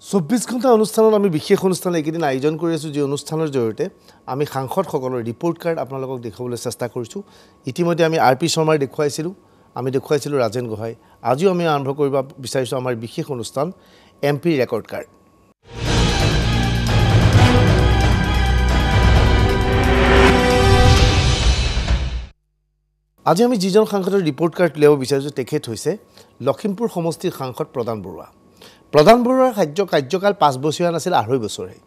24 ঘণ্টা অনুষ্ঠানত আমি বিশেষ অনুষ্ঠান এইকেইদিন আয়োজন কৰি আছোঁ যে অনুষ্ঠানৰ জৰিয়তে আমি সাংসদসকলৰ ৰিপৰ্ট কাৰ্ড আপোনালোকক দেখুৱাবলৈ চেষ্টা কৰিছোঁ ইতিমধ্যে আমি আৰ পি শৰ্মাৰ দেখুৱাইছিলোঁ আমি দেখুৱাইছিলোঁ ৰাজেন গোহাঁই আজিও আমি আৰম্ভ কৰিব বিচাৰিছোঁ আমাৰ বিশেষ অনুষ্ঠান এমপি ৰেকৰ্ড কাৰ্ড আজি আমি যিজন সাংসদৰ ৰিপৰ্ট কাৰ্ড উলিয়াব বিচাৰিছোঁ তেখেত হৈছে লখিমপুৰ সমষ্টিৰ সাংসদ প্ৰদান বৰুৱা প্ৰদান বৰুৱাৰ কাৰ্যকাল 5 বছৰীয়া নাছিল 2.5 বছৰহে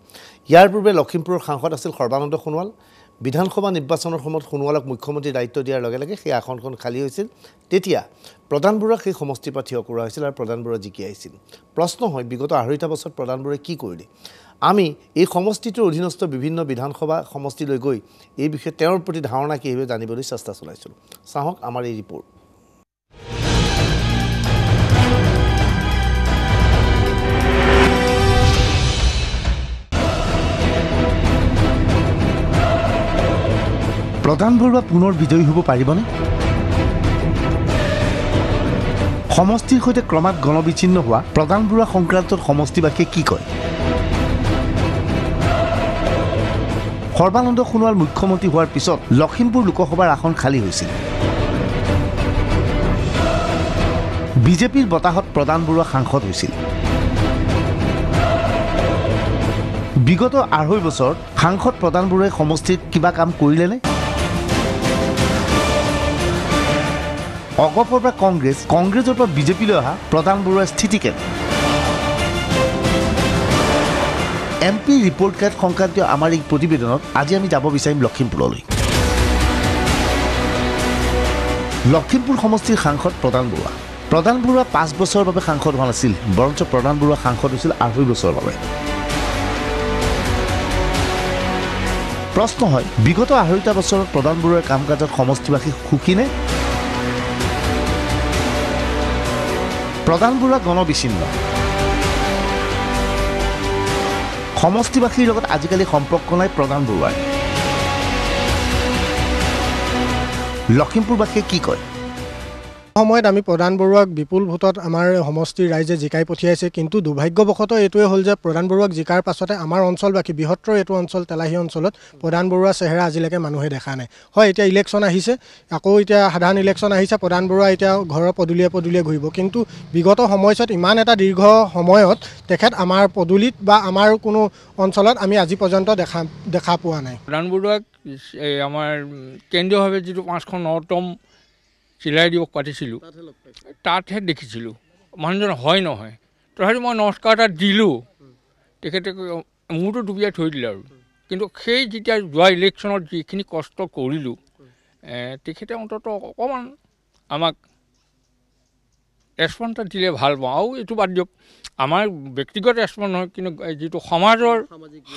ইয়াৰ পূৰ্বে লখিমপুৰৰ সাংসদ আছিল সৰ্বানন্দ সোণোৱাল বিধানসভা নিৰ্বাচনৰ সময়ত সোণোৱালক মুখ্যমন্ত্ৰীৰ দায়িত্ব দিয়াৰ লগে লগে সেই আসনখন খালী হৈছিল তেতিয়া প্ৰদান বৰুৱাক সেই সমষ্টিৰ পৰা থিয় কৰা হৈছিল আৰু প্ৰদান বৰুৱা জিকি আহিছিল প্ৰশ্ন হয় বিগত 2.5 বছৰ প্ৰদান বৰুৱাই কি কৰিলে আমি এই সমষ্টিটোৰ অধীনস্থ বিভিন্ন বিধানসভা সমষ্টিলৈ গৈ এই বিষয়ে তেওঁৰ প্ৰতি ধাৰণা কি হবে জানিবলৈ চেষ্টা চলাইছিলোঁ চাহক আমাৰ এই ৰিপৰ্ট প্ৰদান বৰুৱা পুনৰ বিজয়ী হ'ব পাৰিবনে সমষ্টিৰ সৈতে ক্ৰমাৎ গণবিচ্ছিন্ন হোৱা প্ৰদান বৰুৱা সংক্ৰান্তত সমষ্টিবাসীয়ে কি কয় সৰ্বানন্দ সোণোৱাল মুখ্যমন্ত্ৰী হোৱাৰ পিছত লখিমপুৰ লোকসভাৰ আসন খালী হৈছিল বিজেপিৰ বতাহত প্ৰদান বৰুৱা সাংসদ হৈছিল বিগত 2.5 বছৰ সাংসদ প্ৰদান বৰুৱাই সমষ্টিত কিবা কাম কৰিলেনে অগপৰ পৰা কংগ্ৰেছৰ পৰা বিজেপিলৈ অহা প্ৰদান বৰুৱাৰ স্থিতি কেনে এমপি ৰিপৰ্ট কাৰ্ড সংক্ৰান্তীয় আমাৰ এই প্ৰতিবেদনত আজি আমি যাব বিচাৰিম লখিমপুৰলৈ লখিমপুৰ সমষ্টিৰ সাংসদ প্ৰদান বৰুৱা 5 বছৰৰ বাবে সাংসদ হোৱা নাছিল বৰঞ্চ প্ৰদান বৰুৱা সাংসদ হৈছিল 2.5 বছৰৰ বাবে প্ৰশ্ন হয় বিগত 2.5 বছৰত প্ৰদান বৰুৱাৰ কাম কাজত সমষ্টিবাসী সুখীনে প্ৰদান বৰুৱা গণবিচ্ছিন্ন সমষ্টিবাসীৰ লগত আজিকালি সম্পৰ্ক নাই প্ৰদান বৰুৱাৰ লখিমপুৰবাসীয়ে কি কয় সময়ত আমি প্ৰদান বৰুৱাক বিপুল ভোটত আমাৰ সমষ্টিৰ ৰাইজে জিকাই পঠিয়াইছে কিন্তু দুৰ্ভাগ্যবশতঃ এইটোৱে হ'ল যে প্ৰদান বৰুৱাক জিকাৰ পাছতে আমাৰ অঞ্চলবাসী বৃহত্তৰ এইটো অঞ্চল তেলাহী অঞ্চলত প্ৰদান বৰুৱাৰ চেহেৰা আজিলৈকে মানুহে দেখা নাই হয় এতিয়া ইলেকশ্যন আহিছে আকৌ এতিয়া সাধাৰণ ইলেকশ্যন আহিছে প্ৰদান বৰুৱা এতিয়া ঘৰৰ পদূলিয়ে ঘূৰিব কিন্তু বিগত সময়ছোৱাত ইমান এটা দীৰ্ঘ সময়ত তেখেত আমাৰ পদূলিত বা আমাৰ কোনো অঞ্চলত আমি আজি পৰ্যন্ত দেখা পোৱা নাই প্ৰদান বৰুৱাক আমাৰ কেন্দ্ৰীয়ভাৱে যিটো 5খন নতম চিলাই দিৱস পাতিছিলোঁ তাতহে দেখিছিলোঁ মানুহজন হয় নহয় তথাপি মই নমস্কাৰ এটা দিলোঁ তেখেতে মূৰটো ডুবিয়াই থৈ দিলে আৰু কিন্তু সেই যেতিয়া যোৱা ইলেকশ্যনত যিখিনি কষ্ট কৰিলোঁ তেখেতে অন্ততঃ অকণমান আমাক ৰেচপন্স এটা দিলে ভাল পাওঁ আৰু এইটো বাদ দিয়ক আমাৰ ব্যক্তিগত ৰেচপন্স নহয় কিন্তু যিটো সমাজৰ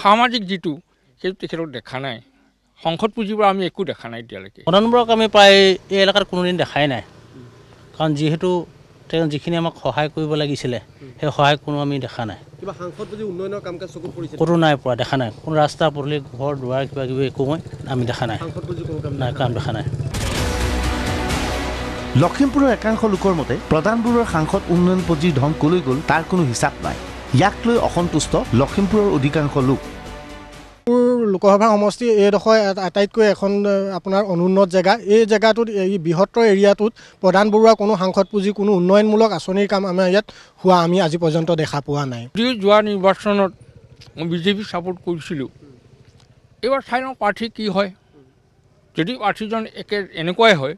সামাজিক যিটো সেইটো তেখেতক দেখা নাই সংসদ পুঁজিৰ পৰা আমি একো দেখা নাই এতিয়ালৈকে প্ৰদান বৰুৱাক আমি প্ৰায় এই এলেকাত কোনোদিন দেখাই নাই কাৰণ যিহেতু তেওঁ যিখিনি আমাক সহায় কৰিব লাগিছিলে সেই সহায় কোনো আমি দেখা নাই কিবা সাংসদ পুঁজি উন্নয়নৰ কাম কাজ চকুত পৰিছে কোনো নাই পৰা দেখা নাই কোনো ৰাস্তা পদূলি ঘৰ দুৱাৰ কিবা কিবি একো আমি দেখা নাই সাংসদ পুঁজি কোনো কাম দেখা নাই লখিমপুৰৰ একাংশ লোকৰ মতে প্ৰদান বৰুৱাৰ সাংসদ উন্নয়ন পুঁজিৰ ধন কলৈ গ'ল তাৰ কোনো হিচাপ নাই ইয়াক লৈ অসন্তুষ্ট লখিমপুৰৰ অধিকাংশ লোক লোকসভা সমষ্টি এইডোখৰ আটাইতকৈ এখন আপোনাৰ অনুন্নত জেগা এই জেগাটোত এই বৃহত্তৰ এৰিয়াটোত প্ৰদান বৰুৱা কোনো সাংসদ পুঁজি কোনো উন্নয়নমূলক আঁচনিৰ কাম আমাৰ ইয়াত হোৱা আমি আজি পৰ্যন্ত দেখা পোৱা নাই যোৱা নিৰ্বাচনত মই বিজেপি ছাপোৰ্ট কৰিছিলোঁ এইবাৰ চাই লওঁ প্ৰাৰ্থী কি হয় যদি প্ৰাৰ্থীজন এনেকুৱাই হয়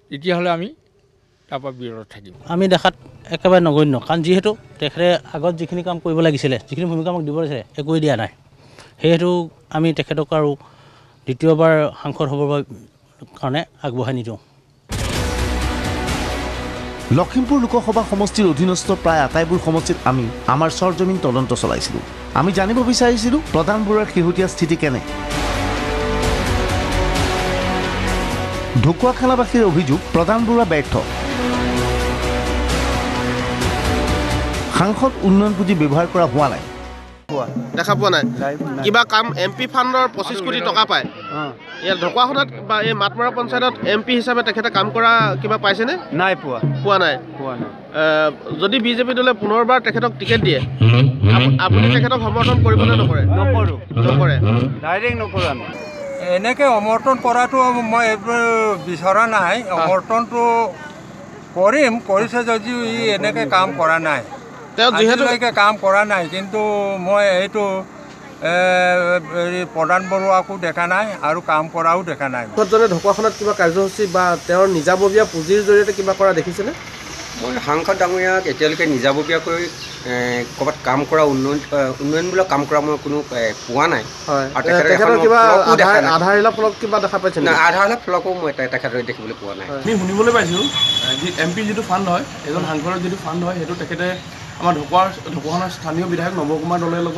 তেতিয়াহ'লে আমি তাৰপৰা বিৰত থাকিম আমি দেখাত একেবাৰে নগণ্য কাৰণ যিহেতু তেখেতে আগত যিখিনি কাম কৰিব লাগিছিলে যিখিনি ভূমিকা আমাক দিব লাগিছিলে একোৱেই দিয়া নাই সেয়েতো আমি তেখেতক আৰু দ্বিতীয়বাৰ সাংসদ হ'বৰ কাৰণে আগবঢ়াই নিদিওঁ লখিমপুৰ লোকসভা সমষ্টিৰ অধীনস্থ প্ৰায় আটাইবোৰ সমষ্টিত আমি আমাৰ চৰজমিন তদন্ত চলাইছিলোঁ আমি জানিব বিচাৰিছিলোঁ প্ৰদান বৰুৱাৰ শেহতীয়া স্থিতি কেনে ঢকুৱাখানাবাসীৰ অভিযোগ প্ৰদান বৰুৱা ব্যৰ্থ সাংসদ উন্নয়ন পুঁজি ব্যৱহাৰ কৰা হোৱা নাই দেখা পোৱা নাই কিবা কাম MP ফাণ্ডৰ 25 কোটি টকা পায় ইয়াৰ ঢকুৱাখনত বা এই মাতমৰা পঞ্চায়তত MP হিচাপে তেখেতে কাম কৰা কিবা পাইছেনে নাই পোৱা নাই যদি বিজেপি দলে পুনৰবাৰ তেখেতক টিকেট দিয়ে আপুনি তেখেতক সমৰ্থন কৰিবনে নকৰে নকৰে ডাইৰেক্ট নকৰোঁ আমি এনেকৈ সমৰ্থন কৰাটো মই এইবোৰ বিচৰা নাই সমৰ্থনটো কৰিম কৰিছে যদিও ই এনেকৈ কাম কৰা নাই তেওঁ যিহেতুকে কাম কৰা নাই কিন্তু মই এইটো প্ৰধান বৰুৱাকো দেখা নাই আৰু কাম কৰাও দেখা নাই জনে ঢকুৱাখনত কিবা কাৰ্যসূচী বা তেওঁৰ নিজাববীয়া পুঁজিৰ জৰিয়তে কিবা কৰা দেখিছেনে মই সাংসদ ডাঙৰীয়াক এতিয়ালৈকে নিজাববীয়াকৈ ক'ৰবাত কাম কৰা উন্নয়নমূলক কাম কৰা মই কোনো পোৱা নাই তেখেতৰ কিবা আধাৰশিলা ফলক কিবা দেখা পাইছে আধাৰশিলা ফলকো মই তেখেতৰ দেখিবলৈ পোৱা নাই আমি শুনিবলৈ পাইছোঁ MP যিটো ফাণ্ড হয় এজন সাংসদৰ যিটো ফাণ্ড হয় সেইটো তেখেতে আমাৰ ঢকুৱাখনৰ স্থানীয় বিধায়ক নৱ কুমাৰ দলেৰ লগত